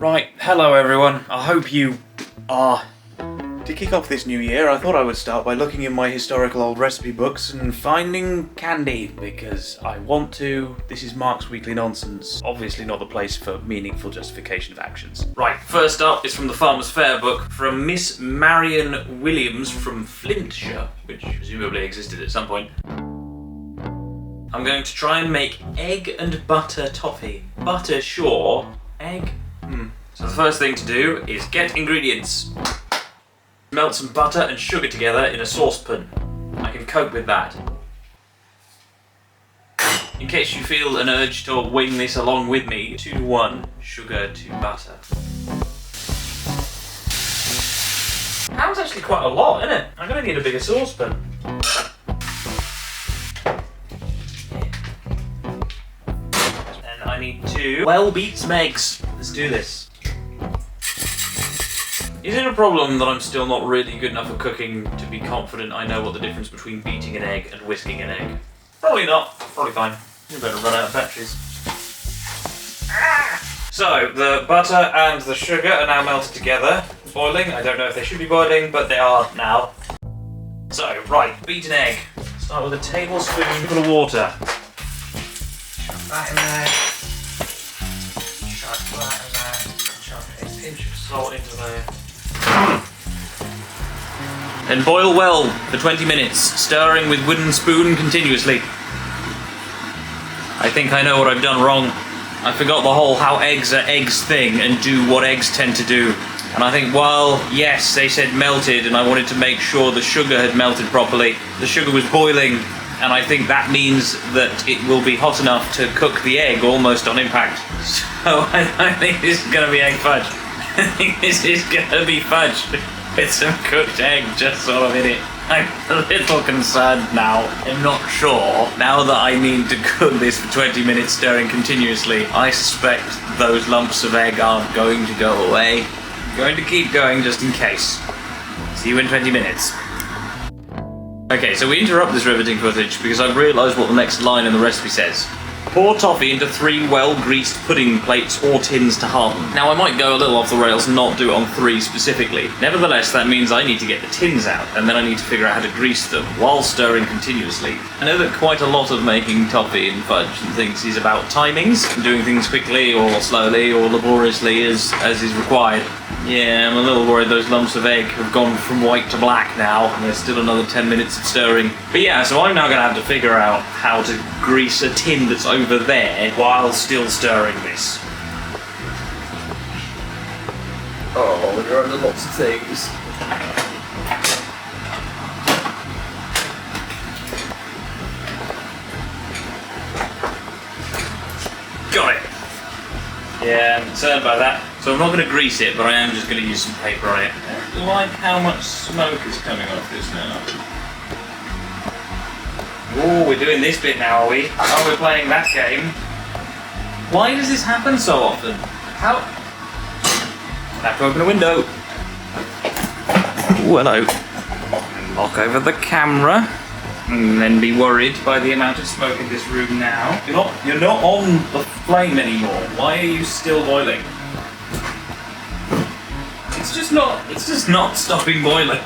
Right, hello everyone. I hope you are. To kick off this new year, I thought I would start by looking in my historical old recipe books and finding candy, because I want to. This is Mark's Weekly Nonsense. Obviously not the place for meaningful justification of actions. Right, first up is from the Farmer's Fair book from Miss Marion Williams from Flintshire, which presumably existed at some point. I'm going to try and make egg and butter toffee. Butter, sure. Egg? So the first thing to do is get ingredients. Melt some butter and sugar together in a saucepan. I can cope with that. In case you feel an urge to wing this along with me, 2-to-1 sugar to butter. That's actually quite a lot, isn't it? I'm gonna need a bigger saucepan. And I need to beat some eggs. Let's do this. Is it a problem that I'm still not really good enough at cooking to be confident I know what the difference between beating an egg and whisking an egg? Probably not. Probably fine. We better run out of batteries. So, the butter and the sugar are now melted together. Boiling. I don't know if they should be boiling, but they are now. So, right, beat an egg. Start with a tablespoon full of water. Chuck that in there. Chuck that in there. Chuck a pinch of salt into there. Then boil well for 20 minutes, stirring with wooden spoon continuously. I think I know what I've done wrong. I forgot the whole how eggs are eggs thing and do what eggs tend to do. And I think while, yes, they said melted and I wanted to make sure the sugar had melted properly, the sugar was boiling, and I think that means that it will be hot enough to cook the egg almost on impact. So I think this is going to be egg fudge. I think this is gonna be fudge with some cooked egg just sort of in it. I'm a little concerned now. I'm not sure. Now that I need to cook this for 20 minutes stirring continuously, I suspect those lumps of egg aren't going to go away. I'm going to keep going just in case. See you in 20 minutes. Okay, so we interrupt this riveting footage because I've realised what the next line in the recipe says. Pour toffee into 3 well-greased pudding plates or tins to harden. Now I might go a little off the rails and not do it on 3 specifically. Nevertheless, that means I need to get the tins out, and then I need to figure out how to grease them while stirring continuously. I know that quite a lot of making toffee and fudge and things is about timings, and doing things quickly or slowly or laboriously as is required. Yeah, I'm a little worried those lumps of egg have gone from white to black now, and there's still another 10 minutes of stirring. But yeah, so I'm now going to have to figure out how to grease a tin that's over there while still stirring this. Oh, there are lots of things. Got it! Yeah, I'm concerned by that. So I'm not going to grease it, but I am just going to use some paper on it. I don't like how much smoke is coming off this now. Oh, we're doing this bit now, are we? Oh, we're playing that game. Why does this happen so often? How? I have to open a window. Oh, hello. Knock over the camera. And then be worried by the amount of smoke in this room now. You're not on the flame anymore. Why are you still boiling? It's just not stopping boiling.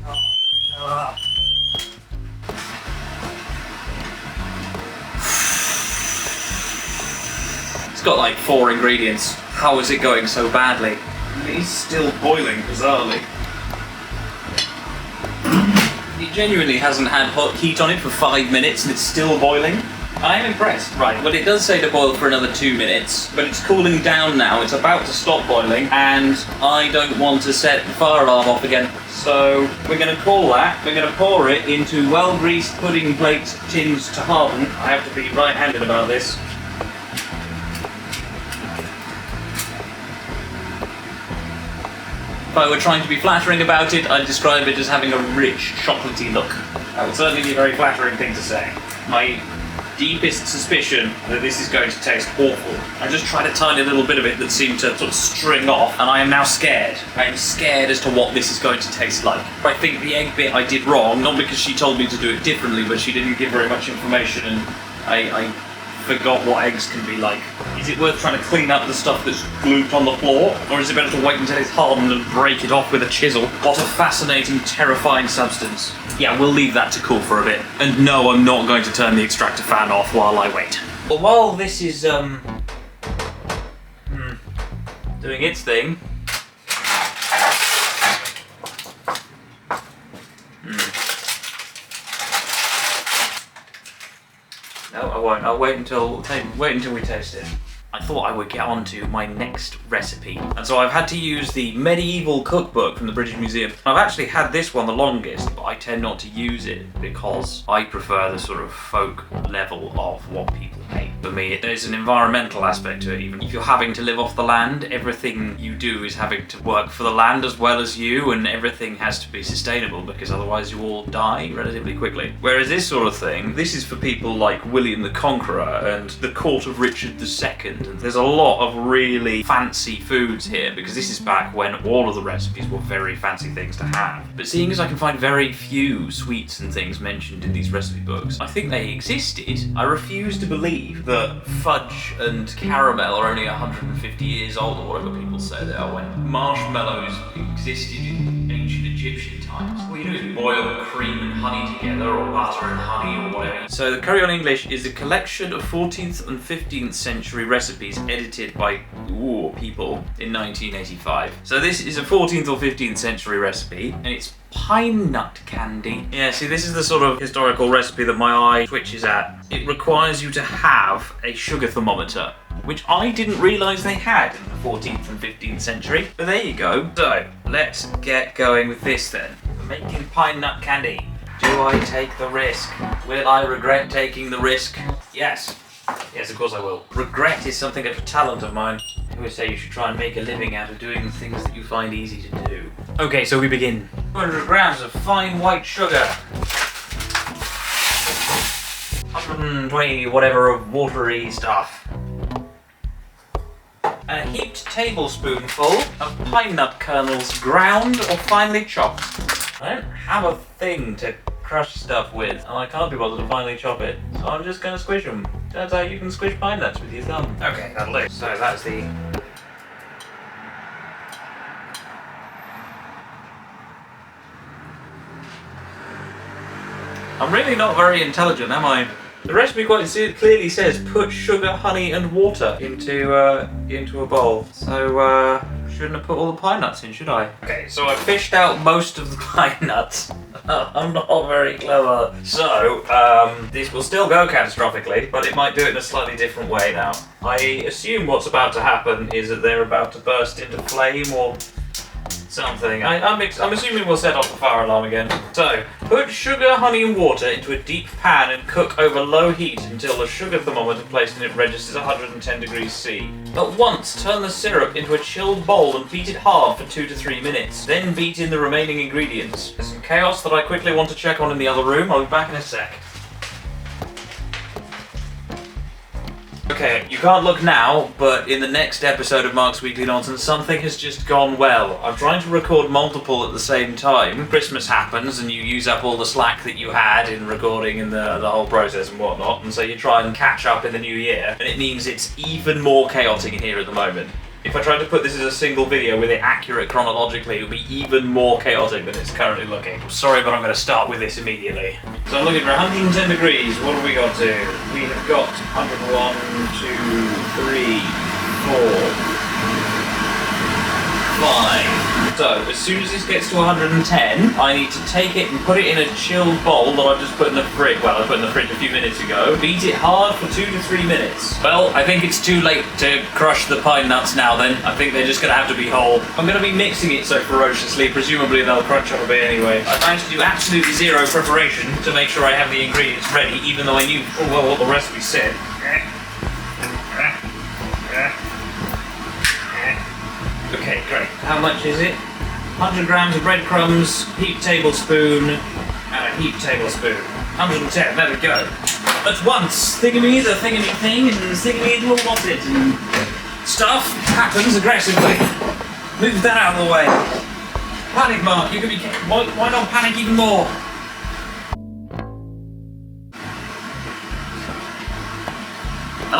Oh, shut up. It's got like 4 ingredients. How is it going so badly? It's still boiling, bizarrely. It genuinely hasn't had hot heat on it for 5 minutes and it's still boiling. I am impressed. Right, well it does say to boil for another 2 minutes, but it's cooling down now, it's about to stop boiling, and I don't want to set the fire alarm off again. So we're going to call that, we're going to pour it into well-greased pudding plate tins to harden. I have to be right-handed about this. If I were trying to be flattering about it, I'd describe it as having a rich, chocolatey look. That would certainly be a very flattering thing to say. My deepest suspicion that this is going to taste awful. I just tried a tiny little bit of it that seemed to sort of string off, and I am now scared. I am scared as to what this is going to taste like. I think the egg bit I did wrong, not because she told me to do it differently, but she didn't give very much information, and I forgot what eggs can be like. Is it worth trying to clean up the stuff that's glued on the floor? Or is it better to wait until it's hardened and break it off with a chisel? What a fascinating, terrifying substance. Yeah, we'll leave that to cool for a bit. And no, I'm not going to turn the extractor fan off while I wait. But while this is, doing its thing... No, I won't. I'll wait until we taste it. I thought I would get on to my next recipe. And so I've had to use the medieval cookbook from the British Museum. I've actually had this one the longest, but I tend not to use it because I prefer the sort of folk level of what people make. For me, there's an environmental aspect to it. Even if you're having to live off the land, everything you do is having to work for the land as well as you, and everything has to be sustainable because otherwise you all die relatively quickly. Whereas this sort of thing, this is for people like William the Conqueror and the court of Richard II. And there's a lot of really fancy foods here because this is back when all of the recipes were very fancy things to have. But seeing as I can find very few sweets and things mentioned in these recipe books, I think they existed. I refuse to believe that fudge and caramel are only 150 years old or whatever people say they are, when marshmallows existed in ancient Egyptian times. All you do is boil cream and honey together, or butter and honey, or whatever. So the Curry on English is a collection of 14th and 15th century recipes edited by people in 1985. So this is a 14th or 15th century recipe, and it's pine nut candy. Yeah, see, this is the sort of historical recipe that my eye twitches at. It requires you to have a sugar thermometer, which I didn't realise they had in the 14th and 15th century. But there you go. So, let's get going with this then. For making pine nut candy. Do I take the risk? Will I regret taking the risk? Yes. Yes, of course I will. Regret is something of a talent of mine. I always say you should try and make a living out of doing the things that you find easy to do. Okay, so we begin. 200 grams of fine white sugar. 120 whatever of watery stuff. A heaped tablespoonful of pine nut kernels, ground or finely chopped. I don't have a thing to crush stuff with, and I can't be bothered to finely chop it, so I'm just going to squish them. Turns out you can squish pine nuts with your thumb. Okay, that'll do. So that's the... I'm really not very intelligent, am I? The recipe quite clearly says put sugar, honey and water into a bowl. So shouldn't have put all the pine nuts in, should I? Okay, so I fished out most of the pine nuts. I'm not very clever. So this will still go catastrophically, but it might do it in a slightly different way now. I assume what's about to happen is that they're about to burst into flame or something. I'm assuming we'll set off the fire alarm again. So, put sugar, honey and water into a deep pan and cook over low heat until the sugar thermometer placed in it registers 110 degrees C. At once, turn the syrup into a chilled bowl and beat it hard for 2 to 3 minutes. Then beat in the remaining ingredients. There's some chaos that I quickly want to check on in the other room. I'll be back in a sec. Okay, you can't look now, but in the next episode of Mark's Weekly Nonsense, something has just gone well. I'm trying to record multiple at the same time. Christmas happens and you use up all the slack that you had in recording and the whole process and whatnot, and so you try and catch up in the new year, and it means it's even more chaotic in here at the moment. If I tried to put this as a single video with it accurate chronologically, it would be even more chaotic than it's currently looking. Sorry, but I'm going to start with this immediately. So I'm looking for 110 degrees. What have we got to? We have got 101, 2, 3, 4, 5. So, as soon as this gets to 110, I need to take it and put it in a chilled bowl that I've just put in the fridge. Well, I put in the fridge a few minutes ago. Beat it hard for 2 to 3 minutes. Well, I think it's too late to crush the pine nuts now then. I think they're just going to have to be whole. I'm going to be mixing it so ferociously, presumably they'll crunch up a bit anyway. I managed to do absolutely zero preparation to make sure I have the ingredients ready, even though I knew full well what the recipe said. Okay, great. How much is it? 100 grams of breadcrumbs, heaped tablespoon, and a heaped tablespoon. 110, let it go. At once, thingamy the thingamy thing, and thingamy will want it, and stuff happens aggressively. Move that out of the way. Panic, Mark, you can be... Why not panic even more?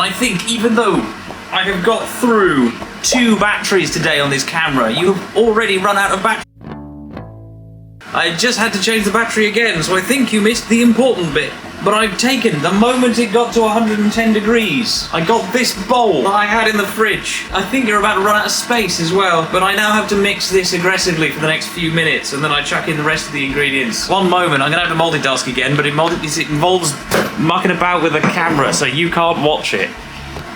And I think even though I have got through 2 batteries today on this camera, you have already run out of battery. I just had to change the battery again, so I think you missed the important bit. But I've taken, the moment it got to 110 degrees, I got this bowl that I had in the fridge. I think you're about to run out of space as well, but I now have to mix this aggressively for the next few minutes, and then I chuck in the rest of the ingredients. One moment, I'm gonna have to multitask again, but it involves mucking about with a camera, so you can't watch it.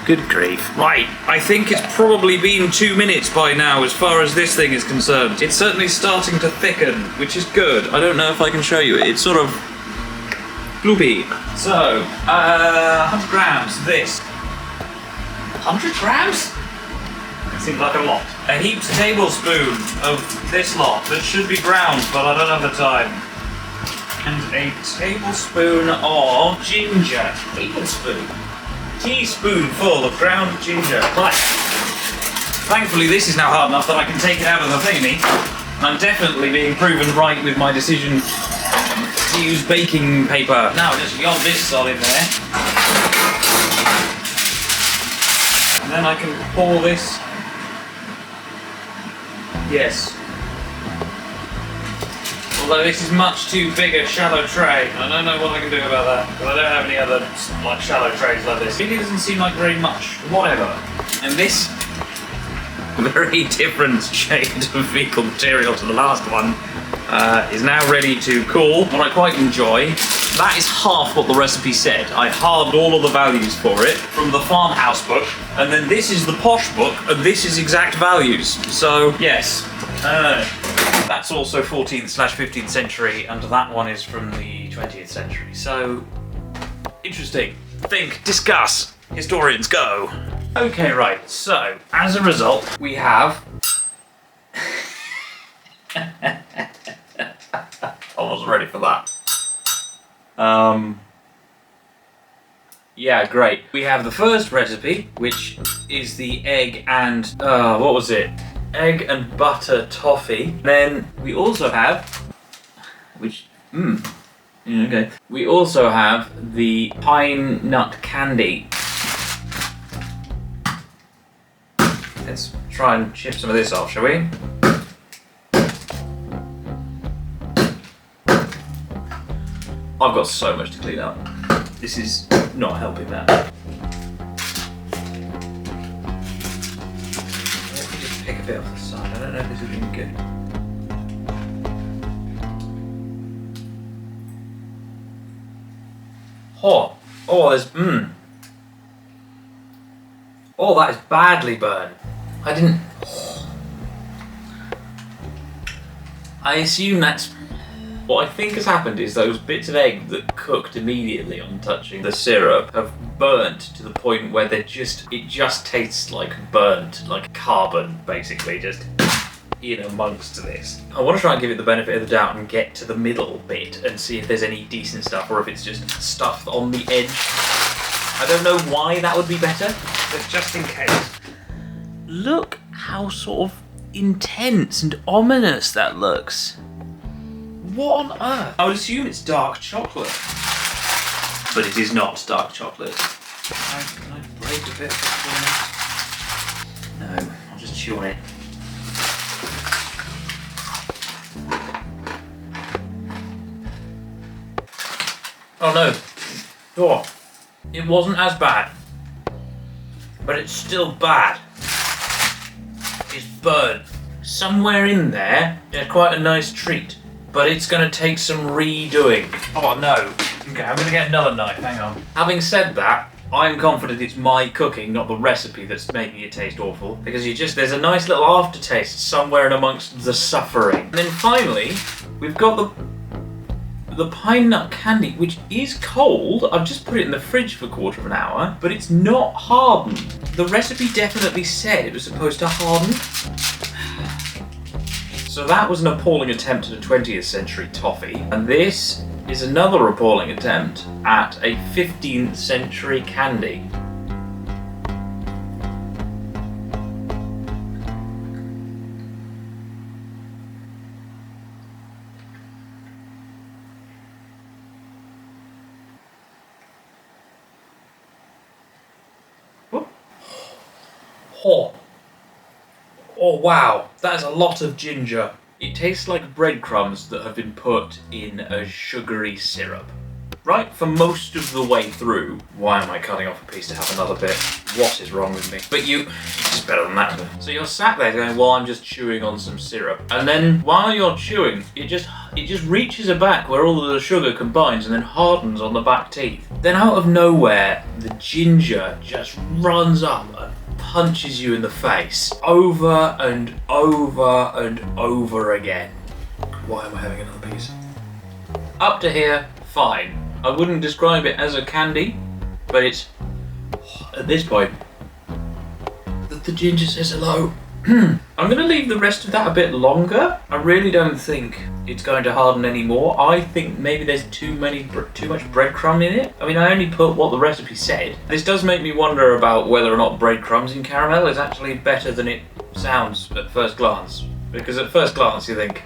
Good grief. Right, I think it's probably been 2 minutes by now as far as this thing is concerned. It's certainly starting to thicken, which is good. I don't know if I can show you it. It's sort of gloopy. So, 100 grams, this. 100 grams? That seems like a lot. A heaped tablespoon of this lot that should be ground, but I don't have the time. And a tablespoon of ginger. Tablespoon? Teaspoonful of ground ginger. Right. Thankfully this is now hard enough that I can take it out of the thingy. I'm definitely being proven right with my decision to use baking paper. Now just yob this all in there. And then I can pour this. Yes. Although this is much too big a shallow tray. I don't know what I can do about that, because I don't have any other like shallow trays like this. It doesn't seem like very much. Whatever. And this very different shade of fecal material to the last one is now ready to cool, what I quite enjoy. That is half what the recipe said. I halved all of the values for it from the farmhouse book, and then this is the posh book, and this is exact values. So, yes. That's also 14th/15th century, and that one is from the 20th century. So, interesting. Think, discuss, historians go. Okay, right, so, as a result, we have... I wasn't ready for that. Yeah, great. We have the first recipe, which is the egg and, what was it? Egg and butter toffee. Then we also have, okay. We also have the pine nut candy. Let's try and chip some of this off, shall we? I've got so much to clean up. This is not helping that. Pick a bit off the side. I don't know if this is even good. There's that is badly burned. I assume that's what I think has happened is those bits of egg that cooked immediately on touching the syrup have burnt to the point where it just tastes like burnt, like carbon, basically, just in amongst this. I want to try and give it the benefit of the doubt and get to the middle bit and see if there's any decent stuff or if it's just stuff on the edge. I don't know why that would be better, but just in case. Look how sort of intense and ominous that looks. What on earth? I would assume it's dark chocolate. But it is not dark chocolate. Can I break a bit? No, I'll just chew on it. Oh no. Oh, it wasn't as bad. But it's still bad. It's burnt. Somewhere in there, there's quite a nice treat. But it's going to take some redoing. Oh no. Okay, I'm going to get another knife, hang on. Having said that, I'm confident it's my cooking, not the recipe, that's making it taste awful. Because there's a nice little aftertaste somewhere in amongst the suffering. And then finally, we've got the pine nut candy, which is cold. I've just put it in the fridge for a quarter of an hour, but it's not hardened. The recipe definitely said it was supposed to harden. So that was an appalling attempt at a 20th century toffee, and this is another appalling attempt at a 15th century candy. Oh. Oh wow, that is a lot of ginger. It tastes like breadcrumbs that have been put in a sugary syrup. Right, for most of the way through. Why am I cutting off a piece to have another bit? What is wrong with me? But it's better than that. So you're sat there going, well, I'm just chewing on some syrup. And then while you're chewing, it just reaches a back where all of the sugar combines and then hardens on the back teeth. Then out of nowhere, the ginger just runs up and punches you in the face over and over and over again. Why am I having another piece? Up to here, fine. I wouldn't describe it as a candy, but it's, at this point, the ginger says hello. I'm going to leave the rest of that a bit longer. I really don't think it's going to harden anymore. I think maybe there's too much breadcrumb in it. I mean, I only put what the recipe said. This does make me wonder about whether or not breadcrumbs in caramel is actually better than it sounds at first glance. Because at first glance you think,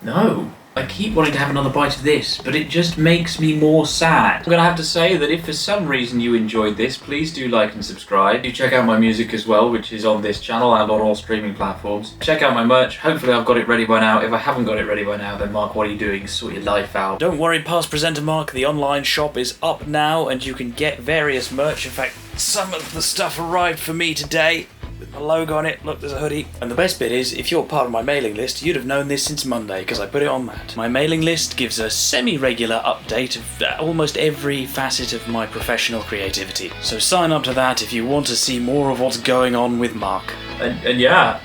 no. I keep wanting to have another bite of this, but it just makes me more sad. I'm going to have to say that if for some reason you enjoyed this, please do like and subscribe. Do check out my music as well, which is on this channel and on all streaming platforms. Check out my merch. Hopefully I've got it ready by now. If I haven't got it ready by now, then Mark, what are you doing? Sort your life out. Don't worry, past presenter Mark. The online shop is up now and you can get various merch. In fact, some of the stuff arrived for me today. With my logo on it, look, there's a hoodie. And the best bit is, if you're part of my mailing list, you'd have known this since Monday, because I put it on that. My mailing list gives a semi-regular update of almost every facet of my professional creativity. So sign up to that if you want to see more of what's going on with Mark. And yeah,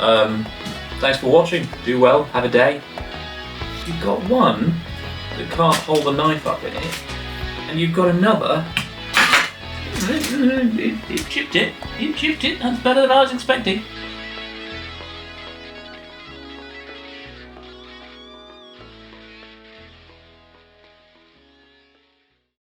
thanks for watching. Do well, have a day. You've got one that can't hold a knife up in it, and you've got another. It chipped it. That's better than I was expecting.